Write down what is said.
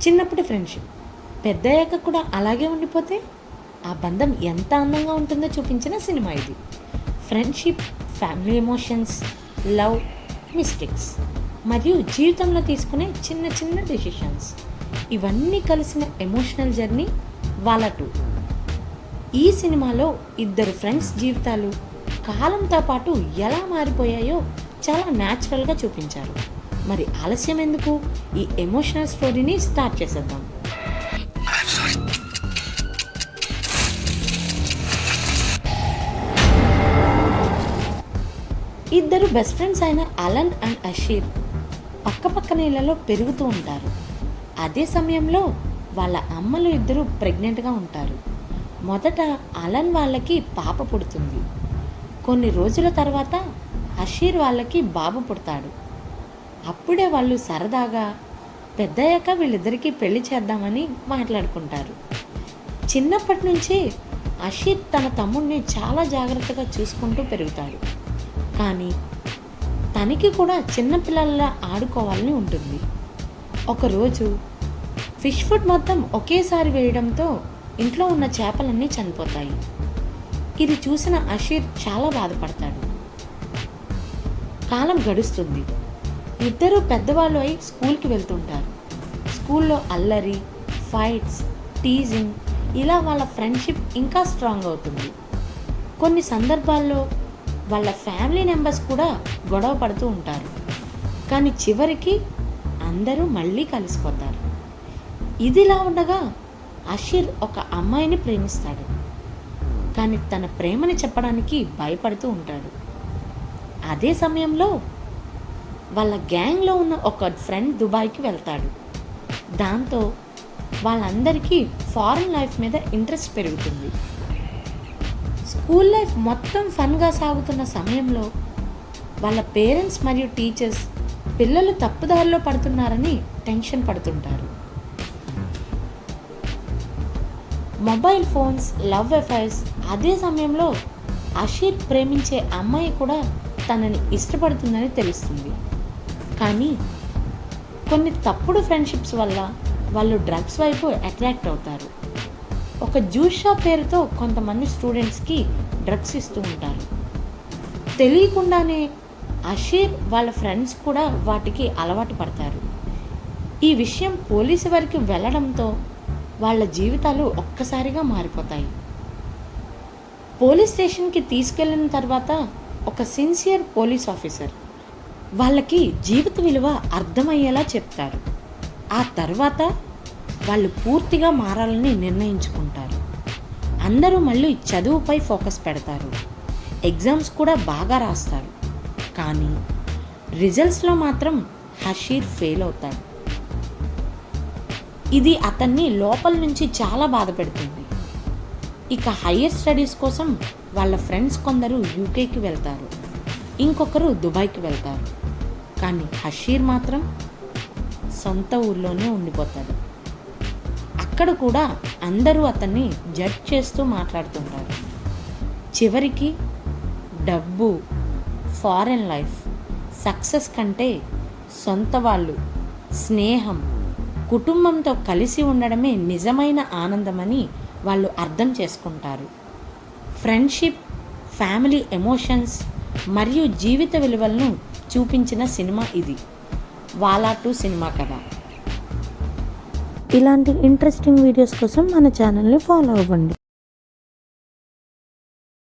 చిన్నప్పటి ఫ్రెండ్షిప్ పెద్దయ్యాక కూడా అలాగే ఉండిపోతే ఆ బంధం ఎంత అందంగా ఉంటుందో చూపించిన సినిమా ఇది. Friendship, family emotions, love, mistakes మరియు జీవితంలో తీసుకునే చిన్న చిన్న డెసిషన్స్ ఇవన్నీ కలిసిన ఎమోషనల్ జర్నీ వాలా 2. ఈ సినిమాలో ఇద్దరు ఫ్రెండ్స్ జీవితాలు కాలంతో పాటు ఎలా మారిపోయాయో చాలా న్యాచురల్గా చూపించారు. మరి ఆలస్యం ఎందుకు, ఈ ఎమోషనల్ స్టోరీని స్టార్ట్ చేసేద్దాం. ఇద్దరు బెస్ట్ ఫ్రెండ్స్ అయిన అలన్ అండ్ అషీర్ పక్కపక్కన ఇళ్లలో పెరుగుతూ ఉంటారు. అదే సమయంలో వాళ్ళ అమ్మలు ఇద్దరు ప్రెగ్నెంట్గా ఉంటారు. మొదట అలన్ వాళ్ళకి పాప పుడుతుంది. కొన్ని రోజుల తర్వాత అషీర్ వాళ్ళకి బాబు పుడతాడు. అప్పుడే వాళ్ళు సరదాగా పెద్దయ్యాక వీళ్ళిద్దరికీ పెళ్లి చేద్దామని మాట్లాడుకుంటారు. చిన్నప్పటి నుంచి అషీర్ తన తమ్ముడిని చాలా జాగ్రత్తగా చూసుకుంటూ పెరుగుతాడు. కానీ తనకి కూడా చిన్నపిల్లల్లా ఆడుకోవాలని ఉంటుంది. ఒకరోజు ఫిష్ ఫుడ్ మొత్తం ఒకేసారి వేయడంతో ఇంట్లో ఉన్న చేపలన్నీ చనిపోతాయి. ఇది చూసిన అషీర్ చాలా బాధపడతాడు. కాలం గడుస్తుంది. ఇద్దరు పెద్దవాళ్ళు అయి స్కూల్కి వెళ్తుంటారు. స్కూల్లో అల్లరి, ఫైట్స్, టీజింగ్ ఇలా వాళ్ళ ఫ్రెండ్షిప్ ఇంకా స్ట్రాంగ్ అవుతుంది. కొన్ని సందర్భాల్లో వాళ్ళ ఫ్యామిలీ మెంబర్స్ కూడా గొడవ పడుతూ ఉంటారు. కానీ చివరికి అందరూ మళ్ళీ కలిసిపోతారు. ఇదిలా ఉండగా అషీర్ ఒక అమ్మాయిని ప్రేమిస్తాడు. కానీ తన ప్రేమని చెప్పడానికి భయపడుతూ ఉంటాడు. అదే సమయంలో వాళ్ళ గ్యాంగ్లో ఉన్న ఒక ఫ్రెండ్ దుబాయ్కి వెళ్తాడు. దాంతో వాళ్ళందరికీ ఫారెన్ లైఫ్ మీద ఇంట్రెస్ట్ పెరుగుతుంది. స్కూల్ లైఫ్ మొత్తం ఫన్గా సాగుతున్న సమయంలో వాళ్ళ పేరెంట్స్ మరియు టీచర్స్ పిల్లలు తప్పుదారిలో పడుతున్నారని టెన్షన్ పడుతుంటారు. Mobile phones, love affairs. అదే సమయంలో అషీర్ ప్రేమించే అమ్మాయి కూడా తనని ఇష్టపడుతుందని తెలుస్తుంది. కానీ కొన్ని తప్పుడు ఫ్రెండ్షిప్స్ వల్ల వాళ్ళు డ్రగ్స్ వైపు అట్రాక్ట్ అవుతారు. ఒక జ్యూస్ షాప్ పేరుతో కొంతమంది స్టూడెంట్స్కి డ్రగ్స్ ఇస్తూ ఉంటారు. తెలియకుండానే అషీర్ వాళ్ళ ఫ్రెండ్స్ కూడా వాటికి అలవాటు పడతారు. ఈ విషయం పోలీసు వరకు వెళ్ళడంతో వాళ్ళ జీవితాలు ఒక్కసారిగా మారిపోతాయి. పోలీస్ స్టేషన్కి తీసుకెళ్ళిన తర్వాత ఒక సిన్సియర్ పోలీస్ ఆఫీసర్ వాళ్ళకి జీవిత విలువ అర్థమయ్యేలా చెప్తారు. ఆ తర్వాత వాళ్ళు పూర్తిగా మారాలని నిర్ణయించుకుంటారు. అందరూ మళ్ళీ చదువుపై ఫోకస్ పెడతారు. ఎగ్జామ్స్ కూడా బాగా రాస్తారు. కానీ రిజల్ట్స్లో మాత్రం అషీర్ ఫెయిల్ అవుతాడు. ఇది అతన్ని లోపల నుంచి చాలా బాధ పెడుతుంది. ఇక హయ్యర్ స్టడీస్ కోసం వాళ్ళ ఫ్రెండ్స్ కొందరు యూకేకి వెళ్తారు, ఇంకొకరు దుబాయ్కి వెళ్తారు. కానీ అషీర్ మాత్రం సొంత ఊర్లోనే ఉండిపోతాడు. అక్కడ కూడా అందరూ అతన్ని జడ్జ్ చేస్తూ మాట్లాడుతుంటారు. చివరికి డబ్బు, ఫారెన్ లైఫ్, సక్సెస్ కంటే సొంత వాళ్ళు, స్నేహం, కుటుంబంతో కలిసి ఉండడమే నిజమైన ఆనందమని వాళ్ళు అర్థం చేసుకుంటారు. ఫ్రెండ్షిప్, ఫ్యామిలీ ఎమోషన్స్ మరియు జీవిత విలువలను చూపించిన సినిమా ఇది, వాలా 2 సినిమా కథ. ఇలాంటి ఇంట్రెస్టింగ్ వీడియోస్ కోసం మన ఛానల్ని ఫాలో అవ్వండి.